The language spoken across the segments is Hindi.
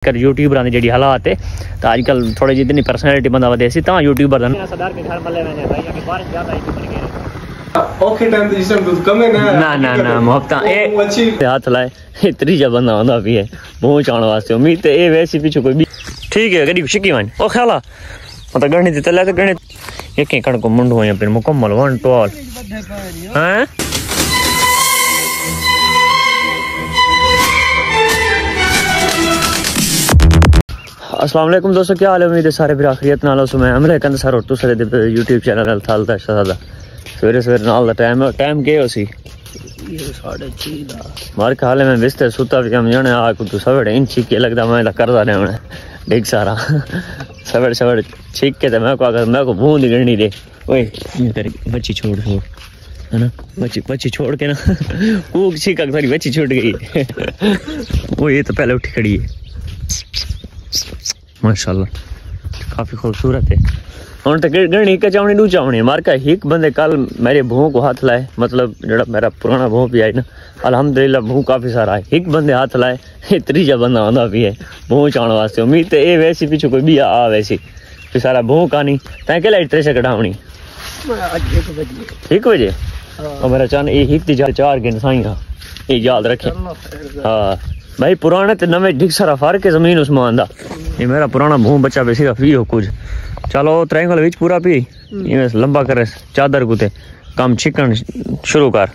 कर यूट्यूबर की जी हालात है तो अजकल थोड़ी जितनी पर्सनैलिटी बंदा वधे सी ता यूट्यूबर सरदार के घर मल्ले मैंने भाई अभी बारिश ज्यादा आई थी ओके टाइम ते जिसम दूध कम है ना मोहब्बत ए अच्छी हाथ लाए इतनी जा बंदा आंदा भी है मुंह चाण वास्ते उम्मीद ते ए वैसी पीछे कोई भी ठीक है गड़ी शिकी वन ओ ख्याला मतलब गणित ते तले गणित एक एक कण को मुंडो या फिर मुकम्मल वन टॉल हैं अस्सलाम वालेकुम दोस्तों, क्या हाल है? उम्मीद है सारे फिर आखिरियत नाल हो। मैं अमले कंद सर और तुसरे दे YouTube चैनल थाल दा शहदा सवेरे सवेरे नाल दा टाइम के होसी ये 6:30 मार के हाले में बिस्तर सुता भी हम जाने आ को तू सवेरे इन छिक के लगदा मैं दा करदा रहना देख सारा सवेरे सवेरे छिक के तो मैं को अगर मैं को बूंद गणनी दे ओए ये तेरी बच्ची छोड़ है ना बच्ची छोड़ के ना कूक छिक अगर बच्ची छूट गई वो ये तो पहले उठी खड़ी है माशाल्लाह काफी खूबसूरत है। हम तो गणी एक चावनी दू चावनी मार का एक बंदे कल मेरे भूह को हाथ लाए मतलब जड़ा मेरा पुराना भूह भी आई ना अल्हम्दुलिल्लाह भूह काफी सारा है एक बंदे हाथ लाए त्रीजा बंदा आंदा भी है भूह चाण वास्ते उम्मीद ते ए वैसी पीछे कोई भी आ वैसी फिर सारा भूह कहानी तैं के लाइट से कढ़ावनी 1 बजे और मेरा चान ये हिक 4 घंटे साई ये याद रखे। हाँ भाई पुराने ते नवे ढिक सारा फर्क है जमीन उस्मान दा ये मेरा पुराना भूह बच्चा बेसी का फी हो कुछ चलो ट्रायंगल विच पूरा पी ये लंबा करे चादर कुते काम छिकन शुरू कर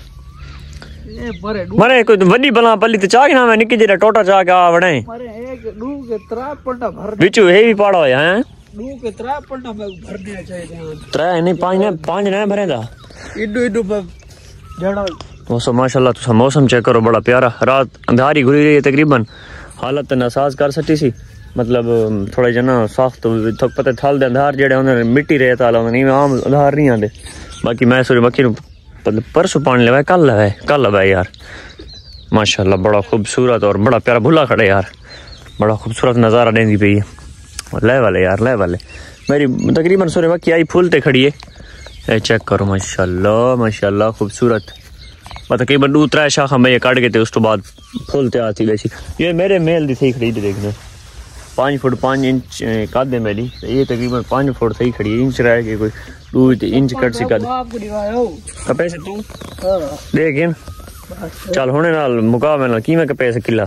मरे कोई वड्डी बला पल्ली ते चाह ना मैं निकी जेरा टोटा चाह के आ वणे मरे एक दू के 3 पलटा भर बिचू हे भी पाड़ा होया हैं दू के 3 पलटा भर देना चाहिए 3 नहीं 5 नहीं भरेगा इडू जड़ा मौसम माशाल्लाह तुसा मौसम चेक करो बड़ा प्यारा रात अंधारी घुरी रही है तकरीबन हालत नासाज कर सकी सी मतलब थोड़ा जना सख्त तो पता थल दे अंधार जेड़े उन्हें मिट्टी रेत आला नहीं आम अंधार नहीं आते बाकी मैं सोच बाकी मतलब परसों पानी लवाए कल लवाए यार माशाल्लाह बड़ा खूबसूरत और बड़ा प्यारा भुला खड़े यार बड़ा खूबसूरत नज़ारा देंदी पई है ले वाले मेरी तकरीबन सोरे बाकी आई फूलते खड़ी है चेक करो माशाल्लाह खूबसूरत मतलब कई बार 2-3 शाखा मैं ये काट के थे उस तो बाद फूलते आती वैसी ये मेरे मेल दी सही खड़ी देखने 5 फुट 5 इंच कादे मेरी ये तकरीबन 5 फुट सही खड़ी है इंच रह के कोई 2 इंच कट सी काद कपे से तू देख इन चल होने नाल मुका में नाल की मैं कपे से किला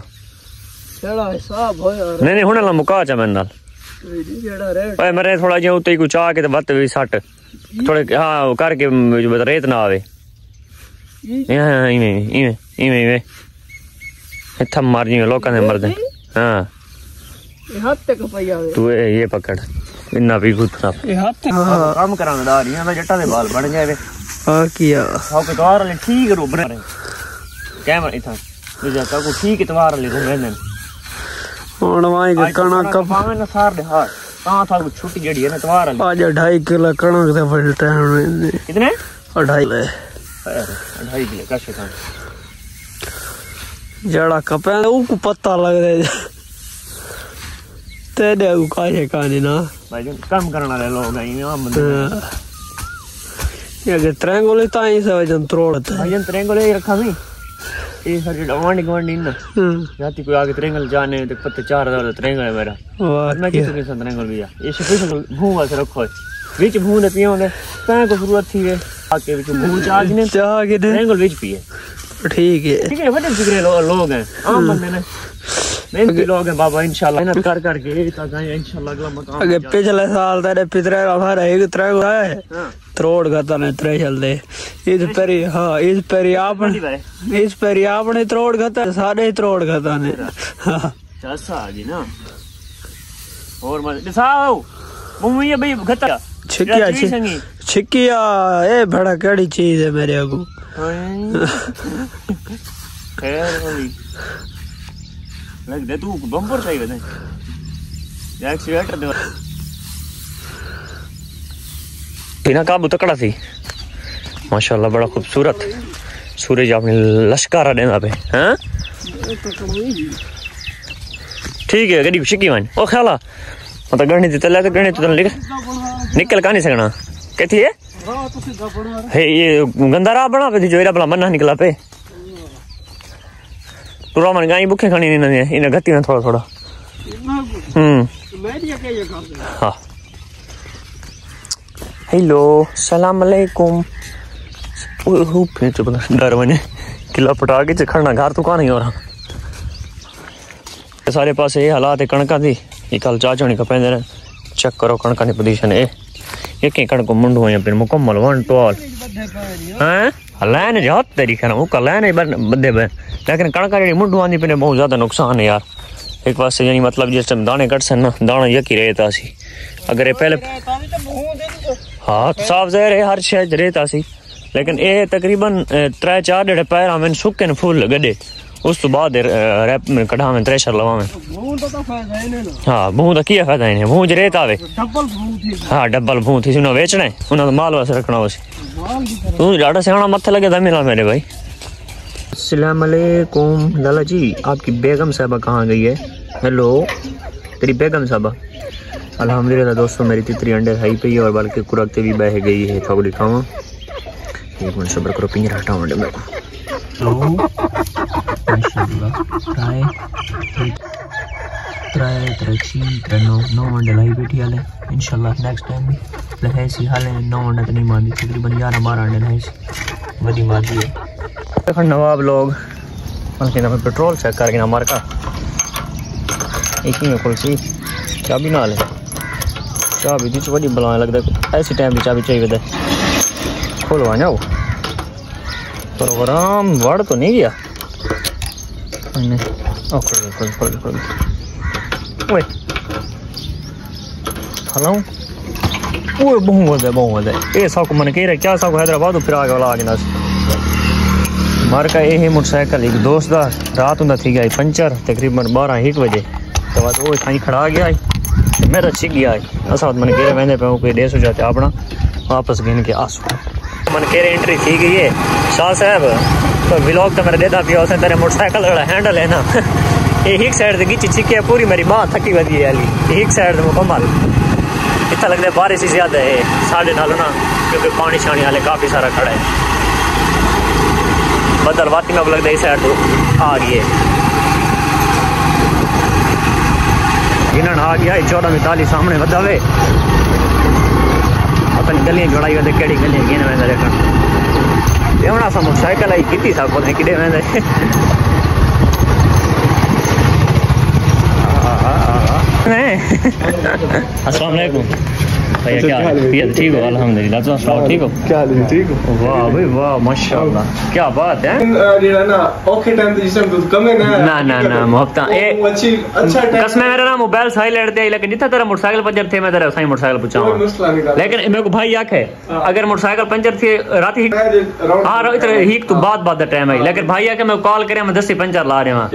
चला हिसाब होया नहीं होने नाल मुका चा मैं नाल ओए मरे थोड़ा जे उते कुछ आ के ते वत भी सट थोड़े हां करके रेत ना आवे इवें थम मार जी लोग मर दे हाँ तू ये पकड़ इन्ना भी गुत काम करांदा रही मैं जट्टा दे बाल बन गए हां किया हां के तवार ले ठीक रो बने कैमरा इथा दूजा का को ठीक तवार ले घूमे ने हुन वाई के कणा कप ना सार दे हां कहां था वो छुट्टी जेडी है ना तवार ले आज 2.5 किलो कणक दे फलता है कितने 2.5 किलो का शिकान जड़ा कपे ऊ पत्ता लग रहा तेरे ऊ काहे काने ना भाई काम करने वाले लोग हैं ये हम ये ट्रायंगल ताई से वजन त्रोड़त भाई जन ट्रायंगल ये रखा नहीं ये सारी गवांडी ना जाती कोई आगे ट्रायंगल जाने तो पत्ते 4000 ट्रायंगल है मेरा मैं किसी ट्रायंगल भी ये स्पेशल भूवा से रखो बीच भून ने पियो ने ता को जरूरत थी वे आके बीच भून चार्ज ने ट्रायंगल बीच पिए ठीक है बड़े जिगरे लोग हैं आम बंदे ने मेहनती लोग हैं बाबा इंशाल्लाह मेहनत कर करके ताजा इंशाल्लाह अगला मकाम अगे पिछले साल तेरे पितरे हमारा एक तरह का है त्रोड़ खाता ने त्रे चलदे इस पेरी आपने त्रोड़ खाता सारे त्रोड़ खाता ने चसा जी ना और मत साओ मम्मी ये भाई घटा छिकिया ए बड़ा कड़ी चीज है मेरे को खैर होली लग दे तू बम्पर चाहिए ना एक्सीलेटर दे बिना काबू तकड़ा थी माशाल्लाह बड़ा खूबसूरत सूरज अपने लश्कारा देना पे हैं ठीक है गड़ी शिकी वन ओ ख्याला मतलब गणित तले तो गणित तो निकल का नहीं सकना कहती है ये गंदारा बना पे जो भला मन्ना निकला पे पूरा मन गाई भूखे खानी नहीं इन्हें गति ना थोड़ा हाँ हेलो सलाम अलैकुम। डर वने किला पटा के खड़ना घर तो कहाँ नहीं हो रहा। सारे पास ये हालात है कणका दी। ये कल चाचो नहीं कपेंदे रहे चेक करो कणका की पोजीशन है। ये कहीं कणक मुंडू है फिर मुकम्मल वन टॉल हैं लैन जात तेरी कहना वो कल लैन बदे पे लेकिन कणका जी मुंडू आंदी पे बहुत ज्यादा नुकसान है यार। एक पास यानी मतलब जिस टाइम दाने कट सन ना दाना यकी रहता सी अगर ये पहले हाँ साफ जहर है हर शहर रहता सी लेकिन ये तकरीबन 3-4 डेढ़ पैर में सुके न फुल गड्ढे उस तो बाद रैप में कढ़ा में थ्रेशर लवा में हाँ भूं तो किया फायदा है भूं ज रेत आवे हाँ डबल भूं थी उन्हें बेचना है उन्हें तो माल वास्ते रखना उसी तू ज़्यादा सियाना मत्थे लगे था मिला मेरे भाई। अस्सलाम वालेकुम लाला जी आपकी बेगम साहबा कहाँ गई है। हेलो तेरी बेगम साहबा अल्हम्दुलिल्लाह दोस्तों मेरी तितरी अंडे खाई पई है और बल्कि कुरकते भी बह गई है थोड़ी खावा। एक मिनट सब्र करो पिंजरा हटाओ अंडे मेरे को। नौ अंडे लाई बैठी हाले इंशाल्लाह नेक्स्ट टाइम भी लहे सी हाले 9 अंडे तो नहीं मारदी तकरीबन 11-12 अंडे लहे सी वडी मारदी है। देखो नवाब लोग बल्कि ना पेट्रोल चेक करके ना मार का एक ही खोल सी चाबी ना ले चाबी दी वडी बलाने लगदा ऐसी टाइम दी चाबी चाहिए दे खोलो आ जाओ प्रोग्राम वर्ड तो नहीं गया खोल ओए हेलो ओए बहुत है ये साको मन कह रहा क्या साको हैदराबाद तो फिर आगे वाला आ गया मार का ये मोटरसाइकिल एक दोस्त दा रात होंदा थी गया पंचर तकरीबन 12-1 बजे तो बाद वो साई खड़ा गया मेरा छिक गया असा मन कह रहे वेंदे पे कोई डेस हो जाते अपना वापस गिन के आसू मन कह रहे एंट्री थी गई है शाह साहब तो व्लॉग तो मेरा देता पिया उसने तेरे मोटरसाइकिल वाला हैंडल है ना ये एक साइड से गिची छिके पूरी मेरी माँ थकी वधी है एक साइड से मुकम्मल इतना लगता है बारिश ही ज्यादा है साढ़े नाल ना क्योंकि पानी छानी वाले काफी सारा खड़ा है बदल वाती में लगता है इस साइड तो आ गई है गिनन आ गया 14-42 सामने बदावे अपनी गलियां जुड़ाई होते केड़ी गलियां गिन वेंदा देखन देवना सा मोटरसाइकिल आई कितनी सा पता किडे वेंदे अस्सलाम वालेकुम भैया क्या हाल है ठीक हो अल्हम्दुलिल्लाह तो आप ठीक हो क्या हाल है ठीक हो वाह भाई वाह माशाल्लाह क्या बात है ना ओके टाइम पे जिसम दूध कम है ना मोहब्बत ए अच्छा कसम मेरा ना मोबाइल साइलेंट दे लेकिन जितना तेरा मोटरसाइकिल पंचर थे मैं तेरा सही मोटरसाइकिल पूछा लेकिन मेरे को भाई याद है अगर मोटरसाइकिल पंचर थे रात ही हां इधर हीक तो बाद टाइम है लेकिन भाई आके मैं कॉल करे मैं 10 पंचर ला रहे हां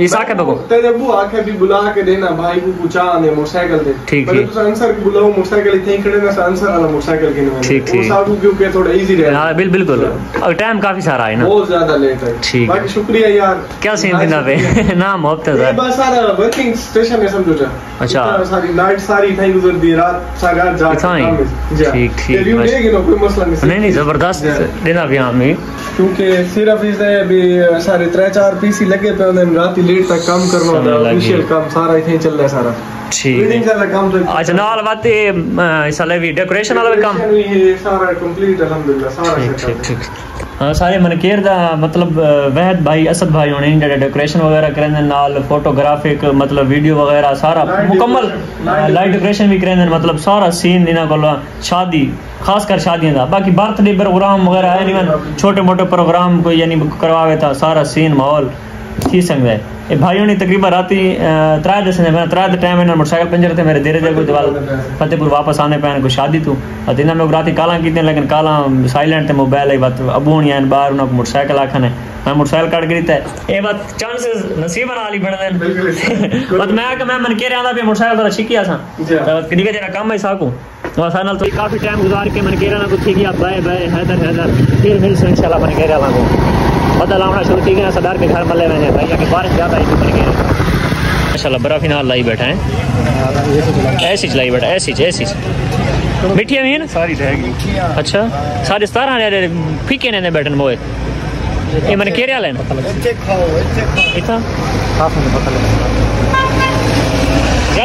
इस आके बको तेरे अब्बू आके भी बुला के देना भाई को पूछा ने मोटरसाइकिल दे ठीक है तो आंसर बुलाओ मोटरसाइकिल इतने खड़े ना आंसर वाला मोटरसाइकिल के में ठीक वो साहब क्योंकि थोड़ा इजी रहे हां बिल्कुल और टाइम काफी सारा है ना बहुत ज्यादा लेट है ठीक बाकी शुक्रिया यार क्या सीन थी ना पे ना मोहब्बत है बस सारा वर्किंग स्टेशन है समझो जा अच्छा सारी नाइट सारी थी गुजर दी रात सारा जा ठीक रिव्यू देगी ना कोई मसला नहीं जबरदस्त देना भी हमें क्योंकि सिर्फ इसे भी सारे 3-4 पीसी लगे पे उन्हें रात लेट तक काम करना होता है ऑफिशियल काम सारा इथे चल रहा है सारा ठीक है अच्छा नाल बात साले भी डेकोरेशन वाला काम ये सारा कंप्लीट अल्हम्दुलिल्लाह सारा ठीक हाँ सारे मनकेर दा मतलब वहद भाई असद भाई होने जेडे डेकोरेशन वगैरह करेंदे नाल फोटोग्राफिक मतलब वीडियो वगैरह सारा मुकम्मल लाइट डेकोरेशन भी करेंदे मतलब सारा सीन इना कोल शादी खासकर शादियां दा बाकी बर्थडे प्रोग्राम वगैरह है नहीं छोटे मोटे प्रोग्राम कोई यानी करवावे था सारा सीन माहौल थी सकता है ये भाइयों ने तकरीबन राती 3 दस मैं 3 टाइम इन्होंने मोटरसाइकिल पंचर थे मेरे देरे कोई दवाल फतेहपुर वापस आने पे कोई शादी तू और इन्हें मैं राती काला की लेकिन काला साइलेंट थे मोबाइल है बात अबू नहीं आए बाहर उन्होंने मोटरसाइकिल आखन है मैं मोटरसाइकिल काट गई था ये बात चांसेस नसीब वाली बन देन बट मैं मन कह रहा था मोटरसाइकिल थोड़ा छिकिया सा कदी का जरा काम है साकू तो तो काफी टाइम गुजार के मन कह रहा कुछ ठीक है बाय बाय हैदर फिर मिल से इंशाल्लाह मन कह रहा हूं बदल आना शुरू ठीक है सरदार के घर मल्ले मैंने भैया की बारिश ज्यादा है मन कह रहा माशाल्लाह बड़ा फिनाल लाई बैठा है ऐसी चलाई बैठा ऐसी मिठी अमीन सारी रहेगी अच्छा 17.5 फीके ने बैठन मोए ये मन कह रहा है इतना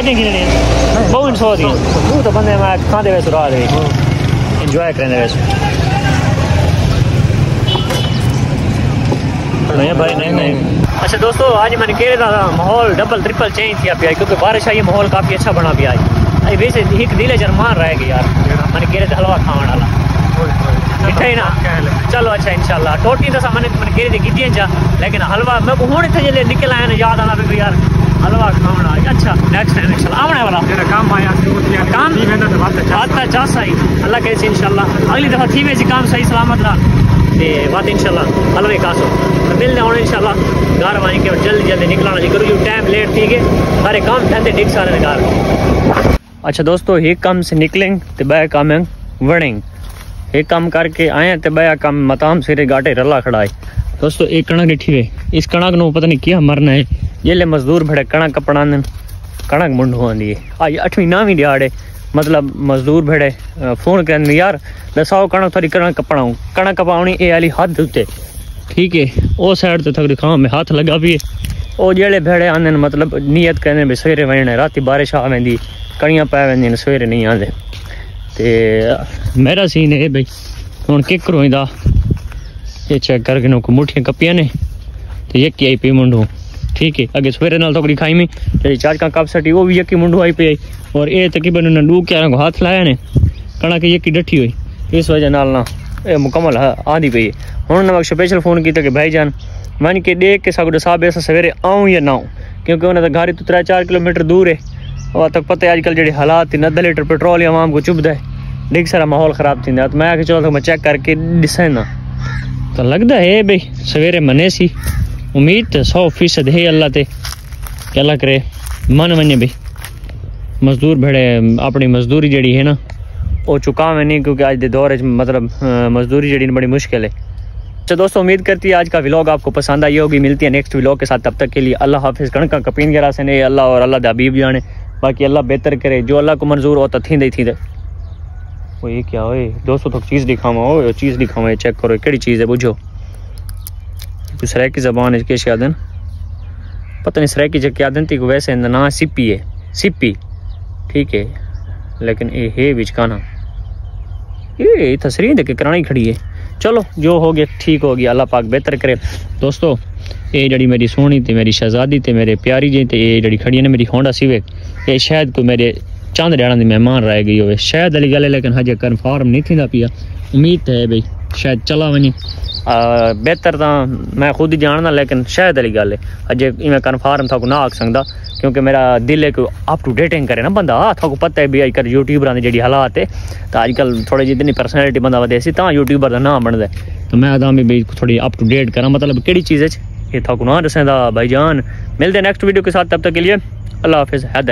ज्यादा गिनने बहुत 100 दी तू तो बंदे मैं खांदे वैसे सुरा दे एंजॉय करने वैसे नहीं भाई नहीं। अच्छा दोस्तों आज मैंने कह रहा था माहौल डबल ट्रिपल चेंज किया पिया क्योंकि बारिश आई माहौल काफ़ी अच्छा बना पिया है वैसे एक दिल जरमान रहेगी यार मैंने कह रहे थे हलवा खाने वाला मिठा ही ना चलो अच्छा इंशाल्लाह टोटी तो मैंने कह रही थी गिद्दियां जा लेकिन हलवा मैं हूँ इतने जल्दी निकल आया ना याद आना भी यार हलवा खाना अच्छा नेक्स्ट टाइम इंशाल्लाह आने वाला काम आया काम जा सही अल्लाह करे इंशाल्लाह अगली दफ़ा थी वैसे काम सही सलामत रहा ते बात इंशाल्लाह हलवे कासो तो मिलने होने इंशाल्लाह घर वहीं के जल्दी जल्दी निकलना जी करो टाइम लेट थी गए सारे काम धंधे डिग सारे घर। अच्छा दोस्तों एक काम से निकलेंगे तो बया काम है वड़ेंगे एक काम करके आए तो बया काम मताम सिरे गाटे रला खड़ा है दोस्तों एक कणक डिठी हुए इस कणक नो पता नहीं क्या मरना है ये मजदूर भड़े कणक कपड़ा कणक मुंड आँदी है आज 8वीं 9वीं दिहाड़े मतलब मजदूर भेड़े फोन कर यार दसाओ कणक थोड़ी कणक कपड़ाऊँ कणक कपाउनी ये वाली हद उत्ते ठीक है वो साइड तो थोड़ी खां में हाथ लगा भी है वो जेड़े भेड़े आंदे मतलब नियत करने भी सवेरे वजने राती बारिश आ वेंदी कड़ियां पै वेंदियां सवेरे नहीं आंदे ते मेरा सीन है भाई हुण किक रोईंदा ये चेक करके नो मुठियां कपियां ने तो यकी आई पी मुंडू ठीक है अगे सवेरे नाल थोड़ी खाई में जी चार का कप सटी वो भी यकी मुंडू आई पी और ये तकरीबन डू क्या हाथ लाया ने कणक यकी डठी हुई इस वजह नाल ना ये मुकम्मल आंदी पई है हुण मैं स्पेशल फोन किया कि भाईजान वन के देख के सगो साहब ऐसा सवेरे आऊँ या ना आऊँ क्योंकि उन्हें तो घर तो 3-4 किलोमीटर दूर है और तक पता है आजकल जी हालात 90 लीटर पेट्रोल आवाम को चुभदा है डिग सारा माहौल ख़राब थी तो मैं आके चलो मैं चेक करके ॾिसां ना तो लगता है भाई सवेरे मने सी उम्मीद तो 100% है अल्लाह ते कि अल्लाह करे मन वने भाई मजदूर भेड़े अपनी मजदूरी जड़ी है ना वो चुकावे नहीं क्योंकि आज के दौर मतलब मजदूरी जड़ी बड़ी मुश्किल है। अच्छा दोस्तों उम्मीद करती है आज का व्लॉग आपको पसंद आई होगी मिलती है नेक्स्ट व्लॉग के साथ तब तक के लिए अल्लाह हाफिज़ कणका कपीन गिरा से नहीं अल्लाह और अल्लाह दा हबीब जाने बाकी अल्लाह बेहतर करे जो अल्लाह को मंजूर हो तो थी वो ये क्या हो दोस्तों तो चीज़ दिखावा हो चीज़ दिखावा चेक करो केड़ी चीज़ है बुझो सराय की जबान है किस याद पता नहीं सराय की जगह क्या थी वैसे ना सिप्पी है सिप्पी ठीक है लेकिन ये है बिचकाना ये तस्वीर देख के करानी खड़ी है चलो जो हो गया ठीक हो गया अल्लाह पाक बेहतर करे दोस्तों ये जड़ी मेरी सोहनी ते मेरी शहजादी ते मेरे प्यारी जी ते ये जड़ी खड़ी है ना मेरी होंडा सिविक ये शायद कोई मेरे चंद ॾियारनि दी मेहमान रह गई हो शायद वाली गल है लेकिन हजे कन्फर्म नहीं थी पिया उम्मीद है भाई शायद चला वनी बेहतर तो मैं खुद ही जानना लेकिन शायद वाली गल है अजे मैं कन्फर्म था ना आख सकता क्योंकि मेरा दिल है कि अप टू डेटिंग करे ना बंदा आपको पता है भी अजकल यूट्यूबर की जी हालात है तो अजकल थोड़ी जी इतनी पर्सनैलिटी बंदा वधे सी तो यूट्यूबर का नाम बनता है तो मैं आदा भी थोड़ी अप टू डेट करा मतलब कि चीज़ ये था ना दसें भाईजान मिलते नेक्स्ट वीडियो के साथ तब तक के लिए अल्लाह हाफिज़ हैदर।